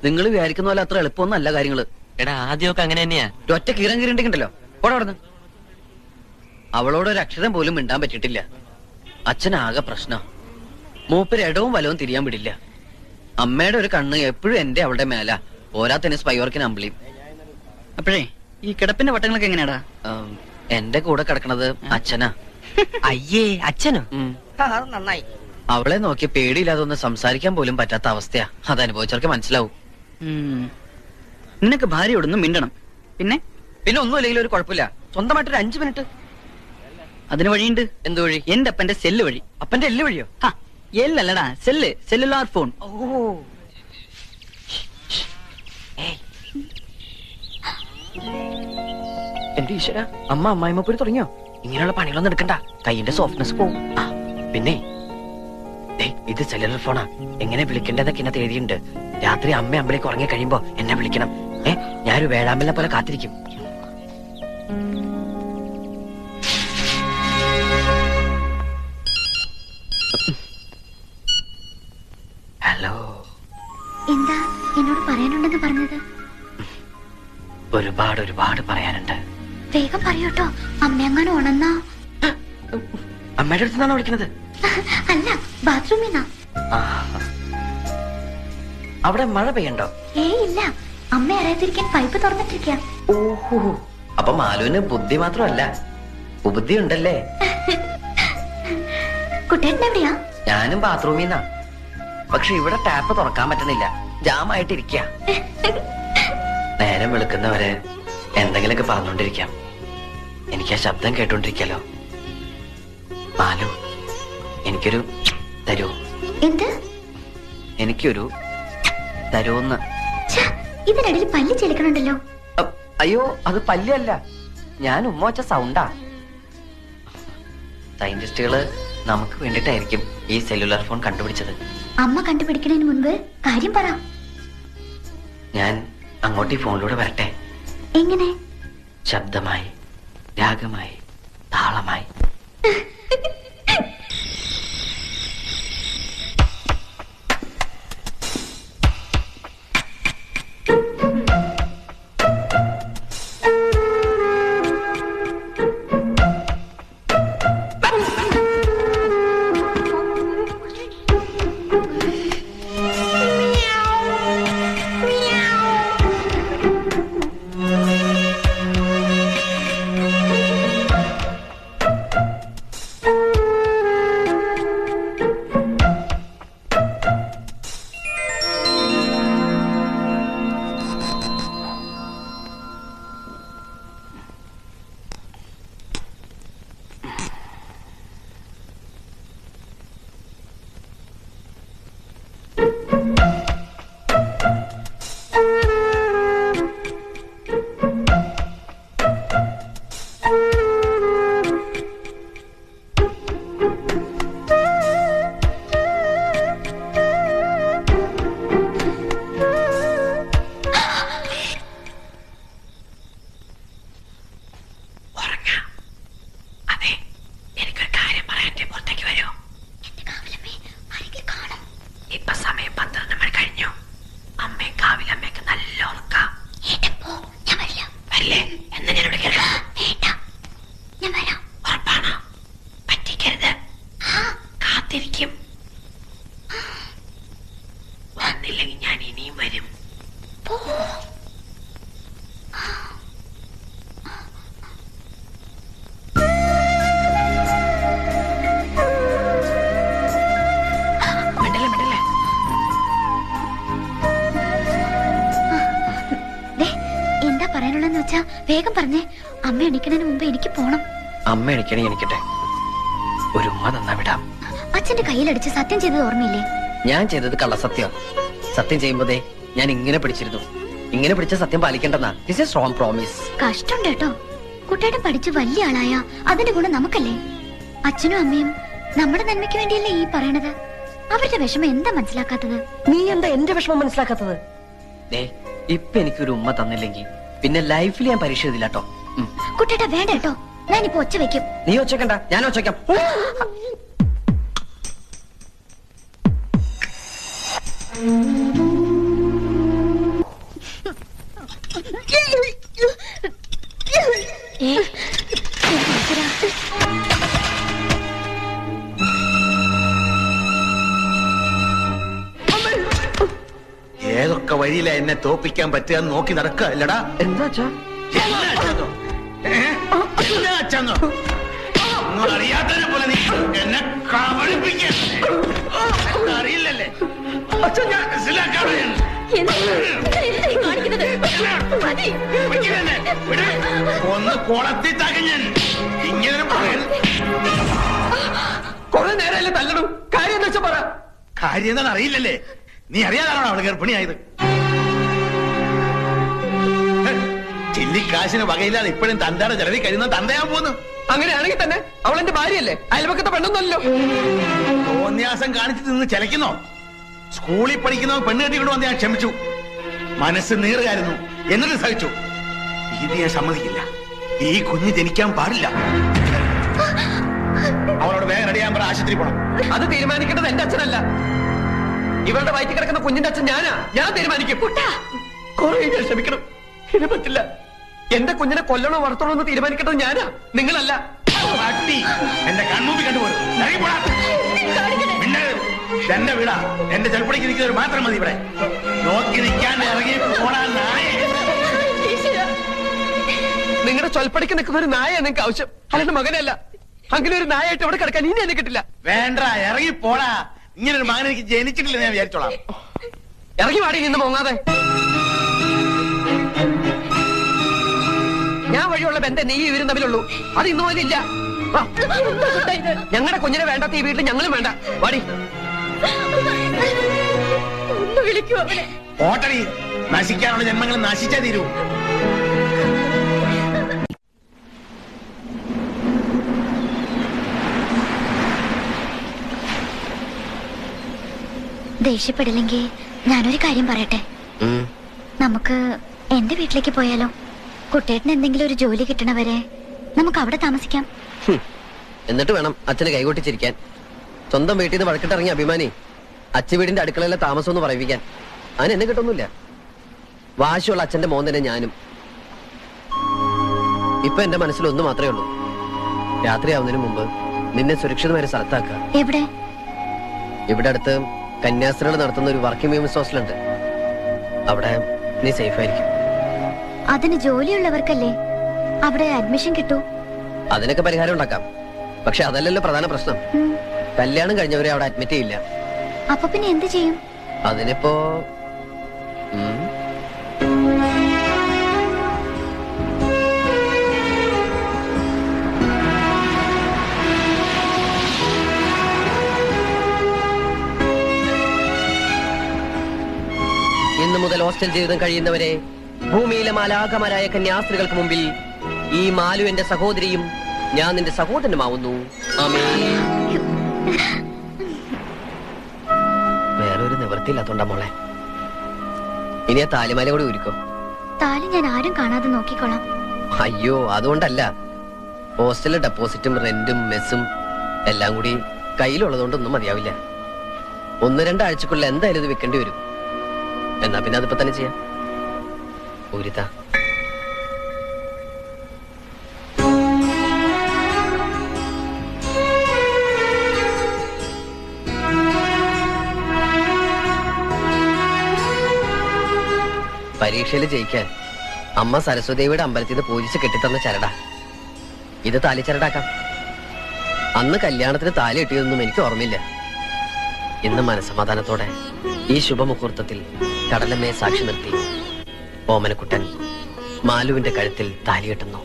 നിങ്ങൾ വിചാരിക്കുന്ന പോലെ അത്ര എളുപ്പമൊന്നും അല്ല കാര്യങ്ങള്. എടാ ആദ്യമൊക്കെ അങ്ങനെ തന്നെയാ. ഒറ്റ കീറം കീറിണ്ടെങ്കിണ്ടല്ലോ ഓടെ അവിടുന്ന്. അവളോട് ഒരു അക്ഷരം പോലും മിണ്ടാൻ പറ്റിയിട്ടില്ല. അച്ഛനാകെ പ്രശ്നം. മൂപ്പര് ഇടവും വലവും തിരിയാൻ വിടില്ല. അമ്മയുടെ ഒരു കണ്ണ് എപ്പോഴും എന്റെ അവളുടെ മേല. പോരാത്തന്നെ സ്പൈവർക്കിന് അമ്പിളിയും. അപ്പോഴേ ഈ കിടപ്പിന്റെ വട്ടങ്ങളൊക്കെ എങ്ങനെയാടാ? എന്റെ കൂടെ കിടക്കണത് അച്ഛനാ. അയ്യേ, അച്ഛനോ? നന്നായി. അവളെ നോക്കി പേടിയില്ലാതെ ഒന്ന് സംസാരിക്കാൻ പോലും പറ്റാത്ത അവസ്ഥയാ. അതനുഭവിച്ചവർക്ക് മനസ്സിലാവും. നിനക്ക് ഭാര്യയോടൊന്നും മിണ്ടണം. പിന്നെ പിന്നെ ഒന്നുമില്ലെങ്കിലും ഒരു കുഴപ്പമില്ല. സ്വന്തമായിട്ടൊരു 5 മിനിറ്റ്. അതിന് വഴിയുണ്ട്. എന്ത് വഴി? എന്റെ അപ്പന്റെ സെല്ല് വഴി. അപ്പന്റെ എല്ല് വഴിയോ? എല്ലല്ലടാ, സെല്ല്, സെല്ലുലാർ ഫോൺ. എന്റെ ഈശ്വര, അമ്മായിമ്മപ്പൊരി തുടങ്ങിയോ? ഇങ്ങനെയുള്ള പണികളൊന്നും എടുക്കണ്ട, കൈയിന്റെ സോഫ്റ്റ്നെസ് പോവും. പിന്നെ ഇത് സെല്ലുലർ ഫോണാ. എങ്ങനെ വിളിക്കേണ്ടതൊക്കെ എന്നെ എഴുതിയുണ്ട്. രാത്രി അമ്മയിലേക്ക് ഉറങ്ങി കഴിയുമ്പോ എന്നെ വിളിക്കണം. ഞാനൊരു വേഴാമ്പലിനെ പോലെ കാത്തിരിക്കും. ഹലോ. എന്താ എന്നോട് പറയാനുണ്ടെന്ന് പറഞ്ഞത്? ഒരുപാട് പറയാനുണ്ട്. വേഗം പറയൂട്ടോ, അമ്മയങ്ങാനും ഉണന്നാ. അമ്മയുടെ അടുത്ത് നിന്നാണോ വിളിക്കുന്നത്? അല്ല, ബാത്റൂമിന്നാ. അവിടെ മഴ പെയ്യണ്ടോ? ഇല്ല, അമ്മ അറിയാതിരിക്കാൻ പൈപ്പ് തുറന്നിട്ടിരിക്ക. ഓഹോ, അപ്പൊ മാലുവിന് ബുദ്ധി മാത്രമല്ല ഉപുദ്ധി ഉണ്ടല്ലേ? കുട്ടേട്ടൻ എവിടെയാ? ഞാനും ബാത്റൂമിൽ നിന്നാ. പക്ഷെ ഇവിടെ ടാപ്പ് തുറക്കാൻ പറ്റുന്നില്ല, ജാമായിട്ടിരിക്ക. നേരം വെളുക്കുന്നവരെ എന്തെങ്കിലുമൊക്കെ പറഞ്ഞോണ്ടിരിക്കാം. എനിക്ക് ആ ശബ്ദം കേട്ടോണ്ടിരിക്കാലോ. മാലു, എനിക്കൊരു തരൂ. എന്ത്? എനിക്കൊരു തരൂന്ന്. ഇതിനിടയിൽ പല്ല് ചെലുക്കണുണ്ടല്ലോ. അയ്യോ, അത് പല്ലല്ല, ഞാൻ ഉമ്മ വച്ച സൗണ്ടാ. സയന്റിസ്റ്റുകള് നമുക്ക് വേണ്ടിട്ടായിരിക്കും ഈ സെല്ലുലാർ ഫോൺ കണ്ടുപിടിച്ചത്. അമ്മ കണ്ടുപിടിക്കുന്നതിന് മുൻപ് കാര്യം പറ. ഞാൻ അങ്ങോട്ട് ഈ ഫോണിലൂടെ വരട്ടെ? എങ്ങനെ? ശബ്ദമായി, രാഗമായി, താളമായി. വന്നില്ലെങ്കിൽ ഞാൻ ഇനിയും വരും. എന്താ പറയാനുള്ളതെന്ന് വെച്ചാ വേഗം പറഞ്ഞേ. അമ്മ എണിക്കുന്നതിന് മുമ്പ് എനിക്ക് പോണം. അമ്മ എണിക്കണേ, എനിക്കട്ടെ. ഒരു ഉമ്മ തന്നാ വിടാം. അച്ഛന്റെ കയ്യിലടിച്ച് സത്യം ചെയ്തത് ഓർമ്മയില്ലേ? ഞാൻ ചെയ്തത് കള്ളസത്യം. സത്യം ചെയ്യുമ്പോഴേ ഞാൻ ഇങ്ങനെ പിടിച്ചിരുന്നു. ഇങ്ങനെ പിടിച്ച സത്യം പാലിക്കേണ്ടെന്നാ. This is strong promise. കഷ്ടം കേട്ടോ. കുട്ടിയുടെ പഠിച്ച് വലിയ ആളായ അതിന്റെ ഗുണം നമുക്കല്ലേ? അച്ഛനും അമ്മയും നമ്മുടെ നന്മയ്ക്ക് വേണ്ടിയല്ലേ ഈ പറയണത്. അവരുടെ വിഷമം എന്താ മനസ്സിലാക്കാത്തത്? നീ എന്താ എന്റെ വിഷമം മനസ്സിലാക്കാത്തത്? ഇപ്പൊ എനിക്കൊരു ഉമ്മ തന്നില്ലെങ്കിൽ പിന്നെ ലൈഫിൽ ഞാൻ പരീക്ഷ എഴുതില്ല കേട്ടോ. കുട്ടിയുടെ വേണ്ട കേട്ടോ, ഞാനിപ്പോ ഒച്ച വെക്കും. നീ ഒച്ചക്കണ്ട, ഞാൻ ഒച്ചക്കാം. വഴിയില എന്നെ തോപ്പിക്കാൻ പറ്റുക നോക്കി നടക്കുക അല്ലടാ. എന്താ അച്ഛാ? ഒന്നും അറിയാത്തതിനെ പോലെ നീ എന്നെ കബളിപ്പിക്കാൻ അറിയില്ലല്ലേ? മനസ്സിലാക്കാതെ ഒന്ന് കുളത്തി തകഞ്ഞൻ ഇങ്ങനെ കൊറേ നേരമല്ലേ തല്ലണം. കാര്യം എന്താ വെച്ചാ പറ. കാര്യം എന്താണെന്ന് അറിയില്ലല്ലേ? നീ അറിയാതാണോ അവള് ഗർഭിണിയായത്? ചില്ലിക്കാശിന് വകയില്ലാതെ ഇപ്പോഴും തന്തയുടെ ചെലവിൽ കഴിയുന്ന തന്തയാൻ പോന്നു. അങ്ങനെയാണെങ്കിൽ തന്നെ അവൾ എന്റെ ഭാര്യയല്ലേ, അയൽപക്കത്തെ പെണ്ണൊന്നല്ലോ. തോന്യാസം കാണിച്ചിട്ട് നിന്ന് ചലയ്ക്കുന്നോ? സ്കൂളിൽ പഠിക്കുന്നവ പെണ്ണ് കെട്ടിക്കൊണ്ട് വന്ന് ഞാൻ ക്ഷമിച്ചു. മനസ്സ് നീറുകായിരുന്നു, എന്നിട്ട് സഹിച്ചു. ഇത് ഞാൻ സമ്മതിക്കില്ല. ഈ കുഞ്ഞ് ജനിക്കാൻ പാടില്ല. അവളോട് വേഗം റെഡിയാൻ പറ, ആശുപത്രി പോണം. അത് തീരുമാനിക്കേണ്ടത് എന്റെ അച്ഛനല്ല. ഇവളുടെ വയറ്റിൽ കിടക്കുന്ന കുഞ്ഞിന്റെ അച്ഛൻ ഞാനാ. ഞാൻ തീരുമാനിക്കും. കുറെ ഞാൻ ക്ഷമിക്കണം. ഇത് പറ്റില്ല. എന്റെ കുഞ്ഞിനെ കൊല്ലണോ വളർത്തണോ എന്ന് തീരുമാനിക്കേണ്ടത് ഞാനാ, നിങ്ങളല്ല. എന്റെ കൺമുമ്പിൽ കണ്ടുപോലും എന്റെ വീടാ. എന്റെ ചെറുപ്പടിക്ക് നിൽക്കുന്നവർ മാത്രം മതി ഇവിടെ. നോക്കി നിൽക്കാൻ ഇറങ്ങി പോണാ നായ. നിങ്ങളുടെ ചൊൽപ്പടിക്ക് നിൽക്കുന്ന ഒരു നായ നിങ്ങൾക്ക് ആവശ്യം, അല്ലാണ്ട് മകനല്ല. അങ്ങനെ ഒരു നായായിട്ട് ഇവിടെ കിടക്കാൻ ഇനി എന്നെ കിട്ടില്ല. വേണ്ട, ഇറങ്ങി പോടാ. ഇങ്ങനൊരു മകൻ എനിക്ക് ജനിച്ചിട്ടില്ല ഞാൻ വിചാരിച്ചോളാം. ഇറങ്ങി വാടി നിന്ന് മോങ്ങാതെ. ഞാൻ വഴിയുള്ള ബന്ധം നീ ഇവരും തമ്മിലുള്ളൂ. അത് ഇന്നു പോലും ഇല്ല. ഞങ്ങളുടെ കുഞ്ഞിനെ വേണ്ടാത്ത ഈ വീട്ടിൽ ഞങ്ങളും വേണ്ട. വാടി. ഓട്ടടി. നശിക്കാനുള്ള ജന്മങ്ങൾ നശിച്ചേ തീരൂ. ദേഷ്യപ്പെടില്ലെങ്കിൽ ഞാനൊരു കാര്യം പറയട്ടെ. നമുക്ക് എന്റെ വീട്ടിലേക്ക് പോയാലോ? കുട്ടേട്ടന് എന്തെങ്കിലും ഒരു ജോലി കിട്ടണവരെ നമുക്ക് അവിടെ താമസിക്കാം. എന്നിട്ട് വേണം അച്ഛന് കൈകൊട്ടിച്ചിരിക്കാൻ. സ്വന്തം വീട്ടിൽ നിന്ന് വഴക്കിട്ടിറങ്ങിയ അഭിമാനി അച്ഛൻ വീടിന്റെ അടുക്കളയിലെ താമസം എന്ന് പറയിപ്പിക്കാൻ. അതിന് എന്നെ കിട്ടൊന്നുമില്ല. വാശിയുള്ള അച്ഛന്റെ മോൻ തന്നെ ഞാനും. ഇപ്പൊ എന്റെ മനസ്സിൽ ഒന്ന് മാത്രമേ ഉള്ളൂ. രാത്രിയാവുന്നതിന് മുമ്പ് നിന്നെ സുരക്ഷിതമായ ഒരു സ്ഥലത്താക്കുക. എവിടെ? ഇവിടെ അടുത്ത് കന്യാസ്ത്രീകൾ നടത്തുന്ന ഒരു വർക്കിംഗ് വിമൻസ് ഹോസ്റ്റലുണ്ട്. അവിടെ നീ സേഫ് ആയിരിക്കും. അതിന് ജോലിയുള്ളവർക്കല്ലേ അവിടെ അഡ്മിഷൻ കിട്ടൂ. അതിനൊക്കെ പരിഹാരം ഉണ്ടാക്കാം. പക്ഷെ അതല്ലല്ലോ പ്രധാന പ്രശ്നം. കല്യാണം കഴിഞ്ഞവരെ അവിടെ അഡ്മിറ്റ് ചെയ്യില്ല. അപ്പൊ പിന്നെ എന്ത് ചെയ്യും? അതിനിപ്പോ ഇന്നു മുതൽ ഹോസ്റ്റൽ ജീവിതം കഴിയുന്നവരെ ഭൂമിയിലെ മാലാഖമാരായ കന്യാസ്ത്രീകൾക്ക് മുമ്പിൽ ഈ മാലു എന്റെ സഹോദരിയും ഞാൻ നിന്റെ സഹോദരനുമാവുന്നു. വേറൊരു നിവൃത്തിയില്ലാത്തോണ്ടാ മോളെ. ഇനി ആ താലിമാല കൂടി ഒരുക്കോ. താലി ഞാൻ ആരും കാണാതെ നോക്കിക്കോളാം. അയ്യോ, അതുകൊണ്ടല്ല. ഹോസ്റ്റലിലെ ഡെപ്പോസിറ്റും റെന്റും മെസ്സും എല്ലാം കൂടി കയ്യിലുള്ളതുകൊണ്ടൊന്നും മതിയാവില്ല. 1-2 ആഴ്ചക്കുള്ളിൽ എന്തായാലും ഇത് വെക്കേണ്ടി വരും. എന്നാ പിന്നെ അതിപ്പോ തന്നെ ചെയ്യാം. ഊരിത പരീക്ഷയിൽ ജയിക്കാൻ അമ്മ സരസ്വതിയുടെ അമ്പലത്തിൽ നിന്ന് പൂജിച്ച് കെട്ടിത്തന്ന ചരട. ഇത് താലി ചരടാക്കാം. അന്ന് കല്യാണത്തിന് താലി കിട്ടിയതൊന്നും എനിക്ക് ഓർമ്മയില്ല. ഇന്ന് മനസ്സമാധാനത്തോടെ ഈ ശുഭമുഹൂർത്തത്തിൽ കടലമ്മയെ സാക്ഷി നിർത്തി ഓമനക്കുട്ടൻ മാലുവിന്റെ കഴുത്തിൽ താലി കെട്ടുന്നു.